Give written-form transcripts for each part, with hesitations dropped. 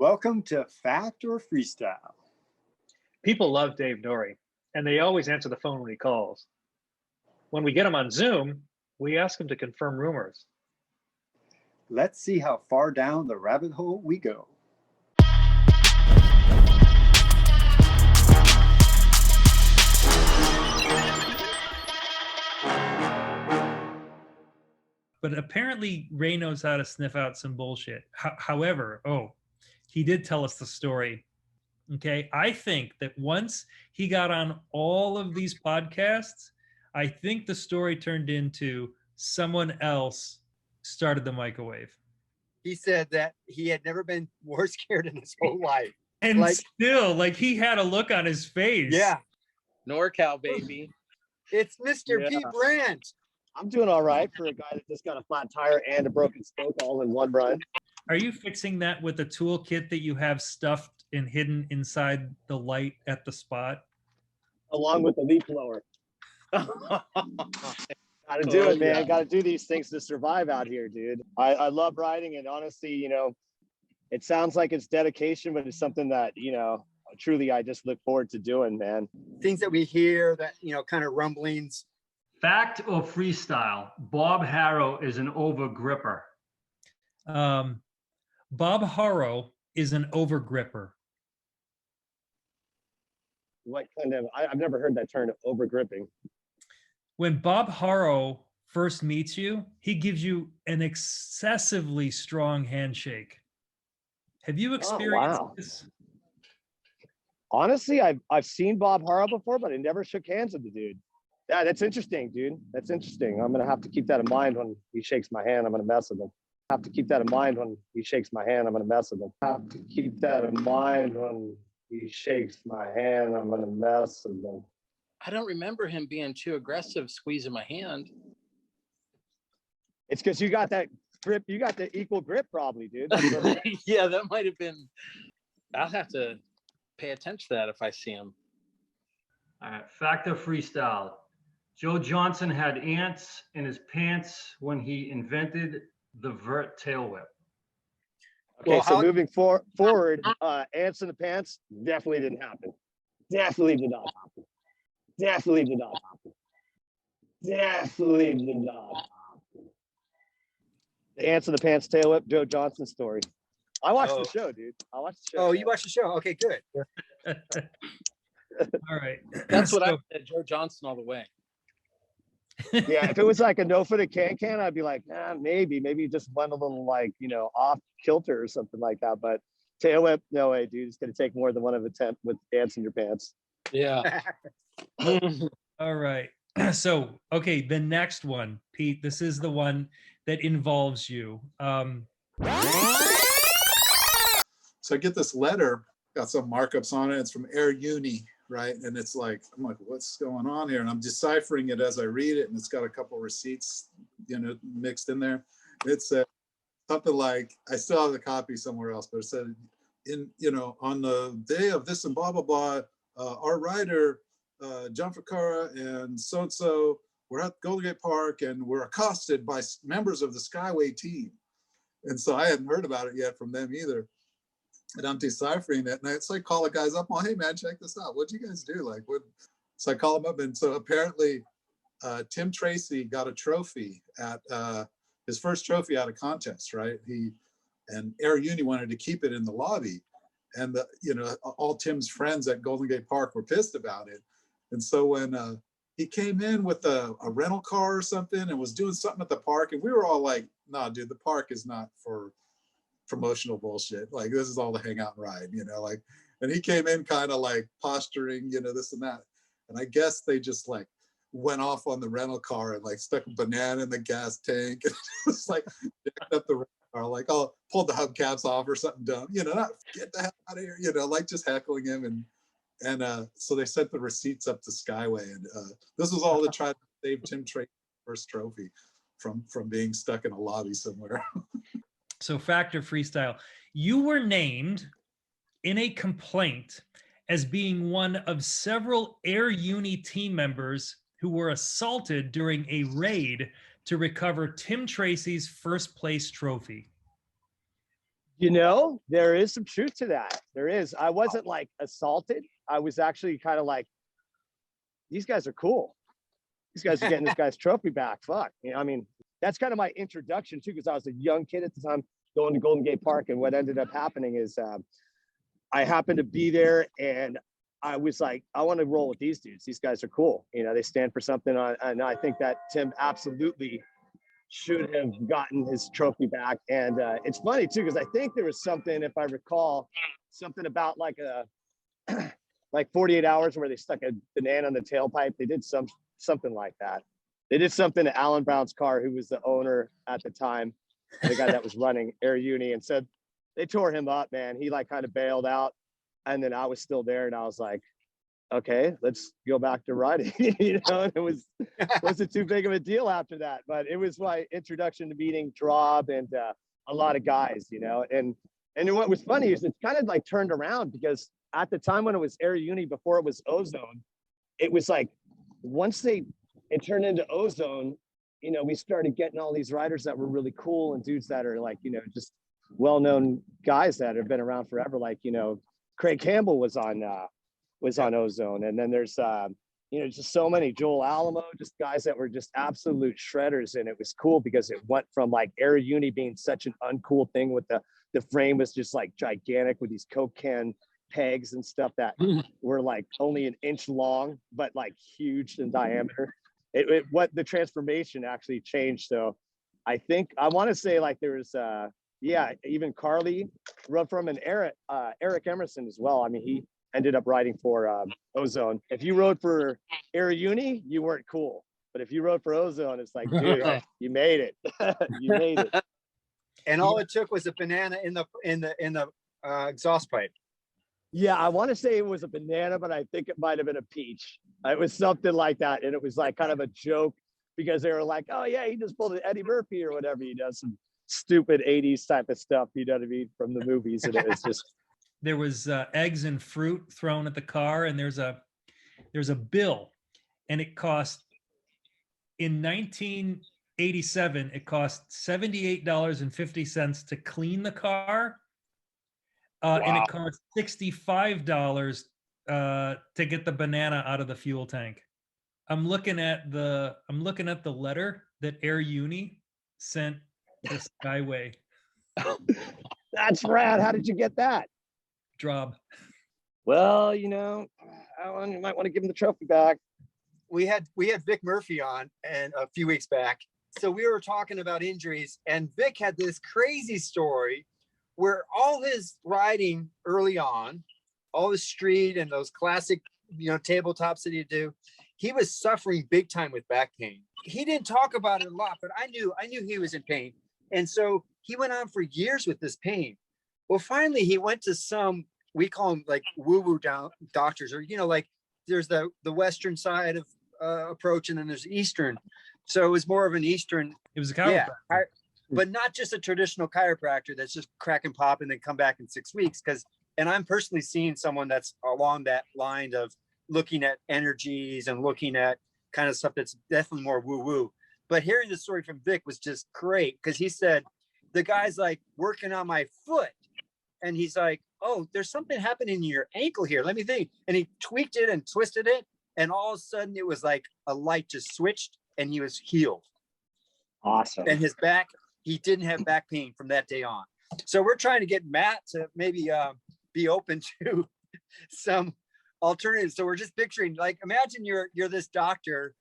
Welcome to Fact or Freestyle. People love Dave Nourie, and they always answer the phone when he calls. When we get him on Zoom, we ask him to confirm rumors. Let's see how far down the rabbit hole we go. But apparently Ray knows how to sniff out some bullshit. However, he did tell us the story. Okay. I think that once he got on all of these podcasts, I think the story turned into someone else started the microwave. He said that he had never been more scared in his whole life. And still, he had a look on his face. Yeah. NorCal, baby. It's Mr. P. Brandt. I'm doing all right for a guy that just got a flat tire and a broken spoke all in one run. Are you fixing that with a toolkit that you have stuffed and hidden inside the light at the spot? Along with the leaf blower. Gotta do it, man. Gotta do these things to survive out here, dude. I love riding, and honestly, it sounds like it's dedication, but it's something that, truly I just look forward to doing, man. Things that we hear that, kind of rumblings. Fact or freestyle? Bob Harrow is an overgripper. Bob Harrow is an overgripper. What kind of? I've never heard that term, overgripping. When Bob Harrow first meets you, he gives you an excessively strong handshake. Have you experienced this? Honestly, I've seen Bob Harrow before, but I never shook hands with the dude. Yeah, that's interesting, dude. That's interesting. I'm gonna have to keep that in mind when he shakes my hand. I'm gonna mess with him. Have to keep that in mind when he shakes my hand. I'm gonna mess with him. Have to keep that in mind when he shakes my hand. I'm gonna mess with him. I don't remember him being too aggressive squeezing my hand. It's because you got that grip. You got the equal grip, probably, dude. Yeah, that might have been. I'll have to pay attention to that if I see him. All right, fact or freestyle? Joe Johnson had ants in his pants when he invented the vert tail whip. Okay, so moving forward, ants in the pants definitely didn't happen. Definitely did not happen. Definitely did not happen. Definitely did not happen. The ants in the pants tail whip, Joe Johnson story. I watched the show, dude. I watched the show. Oh, you watched the show? Okay, good. All right. That's what I said, Joe Johnson all the way. Yeah, if it was like a no-footed can, I'd be like, maybe you just went a little off kilter or something like that. But tail whip, no way, dude. It's gonna take more than one of attempt with ants in your pants. Yeah. All right. So, okay, the next one, Pete. This is the one that involves you. So I get this letter, got some markups on it. It's from Air Uni, right? And it's like, I'm like, what's going on here? And I'm deciphering it as I read it, and it's got a couple receipts, mixed in there. It said something like, I still have the copy somewhere else, but it said, on the day of this and blah blah blah, our rider John Ficara and so we're at Golden Gate Park, and we're accosted by members of the Skyway team. And so I hadn't heard about it yet from them either. And I'm deciphering it, and I call the guys up. Hey man, check this out. What'd you guys do? So I call them up, and so apparently Tim Tracy got a trophy at his first trophy at a contest, right? And Air Uni wanted to keep it in the lobby, and all Tim's friends at Golden Gate Park were pissed about it. And so when he came in with a rental car or something and was doing something at the park, and we were all like, "Nah, dude, the park is not for promotional bullshit. Like, this is all to hang out and ride, and he came in kind of posturing, this and that. And I guess they just went off on the rental car and stuck a banana in the gas tank and just jacked up the rental car, pulled the hubcaps off or something dumb, not get the hell out of here, just heckling him. And so they sent the receipts up to Skyway, and this was all to try to save Tim Tracy's first trophy from being stuck in a lobby somewhere. So fact or freestyle, you were named in a complaint as being one of several Air Uni team members who were assaulted during a raid to recover Tim Tracy's first place trophy. You know, there is some truth to that. There is. I wasn't like assaulted. I was actually kind of like, these guys are cool. These guys are getting this guy's trophy back. Fuck. You know, I mean, that's kind of my introduction too, because I was a young kid at the time going to Golden Gate Park. And what ended up happening is I happened to be there and I was like, I want to roll with these dudes. These guys are cool. You know, they stand for something. And I think that Tim absolutely should have gotten his trophy back. And it's funny too, because I think there was something, if I recall, something about like like 48 hours where they stuck a banana on the tailpipe. They did something like that. They did something to Alan Brown's car, who was the owner at the time, the guy that was running Air Uni, and said they tore him up, man. He like kind of bailed out. And then I was still there and I was like, okay, let's go back to riding. You know, and it wasn't too big of a deal after that, but it was my introduction to meeting Drob and a lot of guys, you know. And what was funny is it's kind of like turned around, because at the time when it was Air Uni, before it was Ozone, it was like once it turned into Ozone, you know, we started getting all these riders that were really cool and dudes that are like, you know, just well-known guys that have been around forever. Like, you know, Craig Campbell was on Ozone, and then there's you know, just so many, Joel Alamo, just guys that were just absolute shredders. And it was cool because it went from like Air Uni being such an uncool thing with the frame was just like gigantic with these Coke can pegs and stuff that were like only an inch long but like huge in diameter. What the transformation actually changed. So I think I want to say like there was yeah, even Carly rode from, and Eric Emerson as well. I mean, he ended up riding for Ozone. If you rode for Air Uni, you weren't cool. But if you rode for Ozone, it's like, dude, you made it. You made it. And all it took was a banana in the exhaust pipe. Yeah, I want to say it was a banana, but I think it might have been a peach. It was something like that. And it was like kind of a joke, because they were like, oh yeah, he just pulled an Eddie Murphy or whatever. He does some stupid 80s type of stuff, you know what I mean, from the movies. And it was just there was eggs and fruit thrown at the car, and there's a bill, and it cost, in 1987 it cost $78.50 to clean the car, and it cost $65 to get the banana out of the fuel tank. I'm looking at the letter that Air Uni sent to Skyway. that's rad. How did you get that? Drob. Well, you know, you might want to give him the trophy back. We had Vic Murphy on and a few weeks back. So we were talking about injuries, and Vic had this crazy story where all his riding early on, all the street and those classic, you know, tabletops that he'd do, he was suffering big time with back pain. He didn't talk about it a lot, but I knew he was in pain. And so he went on for years with this pain. Well, finally he went to some, we call them like woo-woo doctors, or, you know, like there's the Western side of approach, and then there's Eastern. So it was more of an Eastern. It was a chiropractor. Yeah, but not just a traditional chiropractor that's just crack and pop and then come back in 6 weeks. And I'm personally seeing someone that's along that line of looking at energies and looking at kind of stuff that's definitely more woo-woo. But hearing the story from Vic was just great, because he said, the guy's like working on my foot, and he's like, oh, there's something happening in your ankle here. Let me think. And he tweaked it and twisted it. And all of a sudden it was like a light just switched and he was healed. Awesome. And his back, he didn't have back pain from that day on. So we're trying to get Matt to maybe be open to some alternatives. So we're just picturing, like, imagine you're this doctor,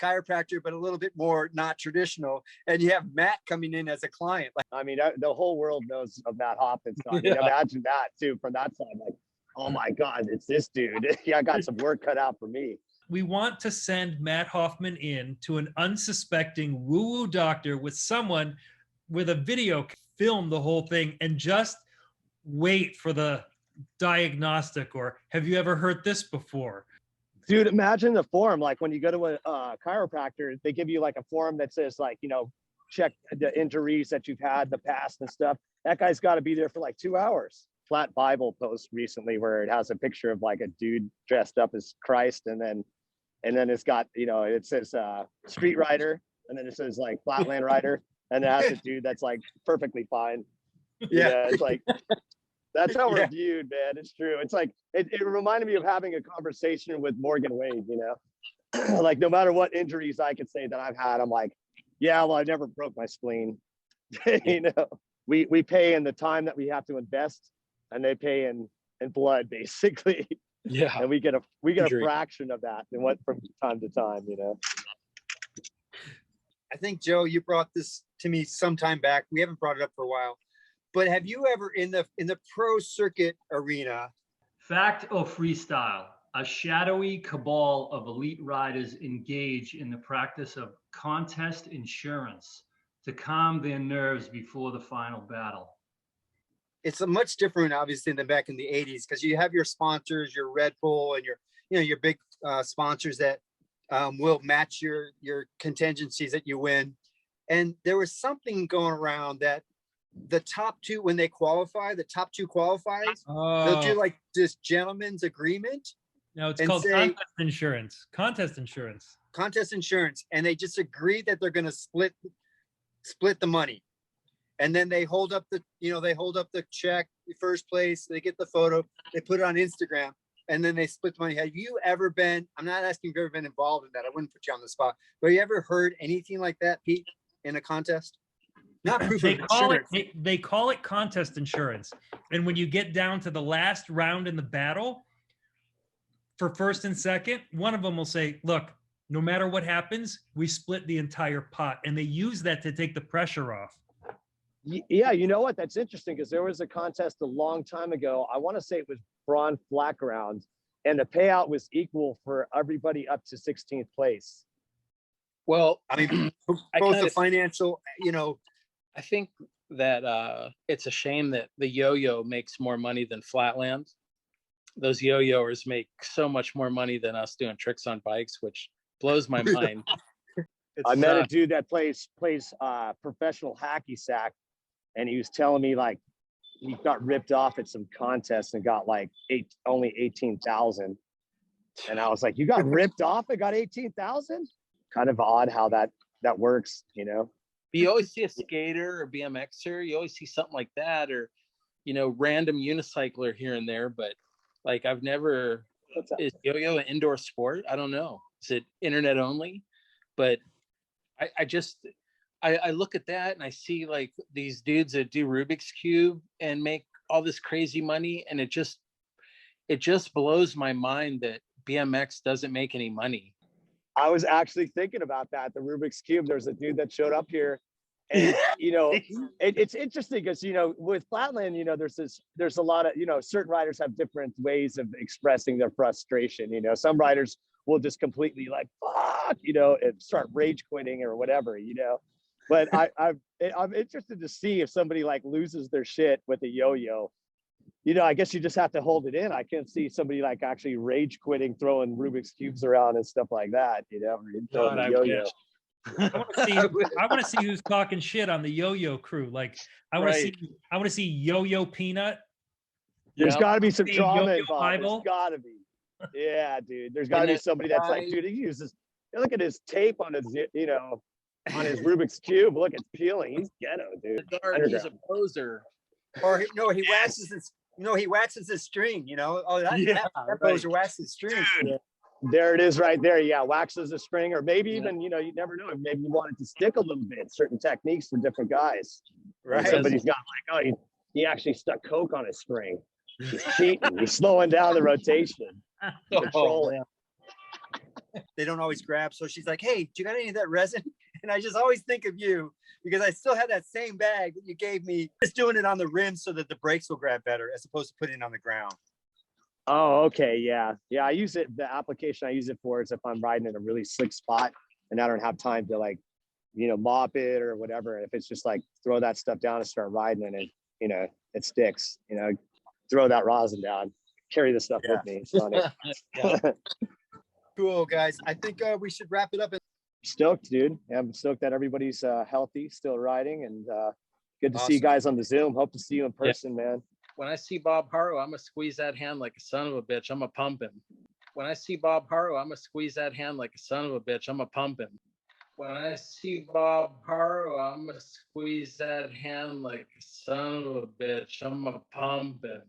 chiropractor, but a little bit more not traditional, and you have Matt coming in as a client. Like, I mean, the whole world knows of Matt Hoffman. So I mean, imagine that too from that side. Like, oh my God, it's this dude. Yeah, I got some work cut out for me. We want to send Matt Hoffman in to an unsuspecting woo-woo doctor with someone with a video, film the whole thing, and just wait for the diagnostic, or have you ever heard this before? Dude, imagine the form. Like when you go to a chiropractor, they give you like a form that says, like, you know, check the injuries that you've had in the past and stuff. That guy's got to be there for like 2 hours. Flat Bible post recently where it has a picture of like a dude dressed up as Christ, and then it's got, you know, it says street rider, and then it says like flatland rider, and it has a dude that's like perfectly fine. Yeah, it's like that's how we're viewed, man. It's true. It's like it reminded me of having a conversation with Morgan Wade, you know. Like no matter what injuries I could say that I've had, I'm like, yeah, well, I never broke my spleen. You know, we pay in the time that we have to invest, and they pay in blood, basically. Yeah. And we get a Injury. fraction of that and what from time to time, you know. I think, Joe, you brought this to me some time back. We haven't brought it up for a while, but have you ever in the pro circuit arena? Factofreestyle, a shadowy cabal of elite riders engage in the practice of contest insurance to calm their nerves before the final battle. It's a much different, obviously, than back in the 80s, because you have your sponsors, your Red Bull, and your big sponsors that will match your contingencies that you win. And there was something going around that the top two, when they qualify, the top two qualifies, they'll do like this gentleman's agreement. No, it's called contest insurance. Contest insurance. And they just agree that they're going to split the money. And then they hold up the check, first place, they get the photo, they put it on Instagram, and then they split the money. Have you ever been, I'm not asking if you've ever been involved in that, I wouldn't put you on the spot, but have you ever heard anything like that, Pete, in a contest? Not proof of insurance. They call it contest insurance. And when you get down to the last round in the battle, for first and second, one of them will say, look, no matter what happens, we split the entire pot. And they use that to take the pressure off. Yeah, you know what? That's interesting because there was a contest a long time ago. I want to say it was Brandt flat ground, and the payout was equal for everybody up to 16th place. Well, I mean, both the financial, I think that it's a shame that the yo-yo makes more money than Flatland. Those yo-yoers make so much more money than us doing tricks on bikes, which blows my mind. I met a dude that plays professional hacky sack, and he was telling me like he got ripped off at some contest and got like only 18,000. And I was like, you got ripped off and got 18,000? Kind of odd how that works, you know. But you always see a skater or BMXer, you always see something like that, or random unicycler here and there. But like I've never, is yo-yo an indoor sport? I don't know. Is it internet only? But I look at that and I see like these dudes that do Rubik's Cube and make all this crazy money, and it just blows my mind that BMX doesn't make any money. I was actually thinking about that. The Rubik's Cube, there's a dude that showed up here, and it's interesting because with Flatland, there's a lot of certain riders have different ways of expressing their frustration. Some riders will just completely like fuck, and start rage quitting or whatever, But I'm interested to see if somebody like loses their shit with a yo-yo. I guess you just have to hold it in. I can't see somebody like actually rage quitting, throwing Rubik's Cubes around and stuff like that, God, I yo-yo. I want to see who's talking shit on the yo-yo crew. Like I want to see Yo-Yo Peanut. There's got to be some trauma Yo-Yo involved. Bible. There's got to be. Yeah, dude. There's got to be somebody that's like, dude, he uses. Look at his tape on his, on his Rubik's Cube. Look, it's peeling. He's ghetto, dude. He's a poser. Or he waxes his. He waxes his string. That poser waxes his string. Yeah. There it is, right there. Yeah, waxes a string, or maybe even you never know. Maybe you want it to stick a little bit. Certain techniques for different guys. Right. Somebody's got like, oh, he actually stuck coke on his string. He's cheating. He's slowing down the rotation. Controlling. They don't always grab. So she's like, hey, do you got any of that resin? And I just always think of you because I still have that same bag that you gave me, just doing it on the rim so that the brakes will grab better as opposed to putting it on the ground. Oh, okay. Yeah. Yeah. I use it. The application I use it for is if I'm riding in a really slick spot and I don't have time to like, mop it or whatever. If it's just like throw that stuff down and start riding and it, it sticks, throw that rosin down, carry the stuff with me. It's funny. Cool, guys. I think we should wrap it up. Stoked, dude. Yeah, I'm stoked that everybody's healthy, still riding, and good to see you guys on the Zoom. Hope to see you in person, man. When I see Bob Harrow, I'm gonna squeeze that hand like a son of a bitch. I'm gonna pump him. When I see Bob Harrow, I'm gonna squeeze that hand like a son of a bitch. I'm gonna pump him. when I see Bob Harrow, I'm gonna squeeze that hand like a son of a bitch. I'm gonna pump him.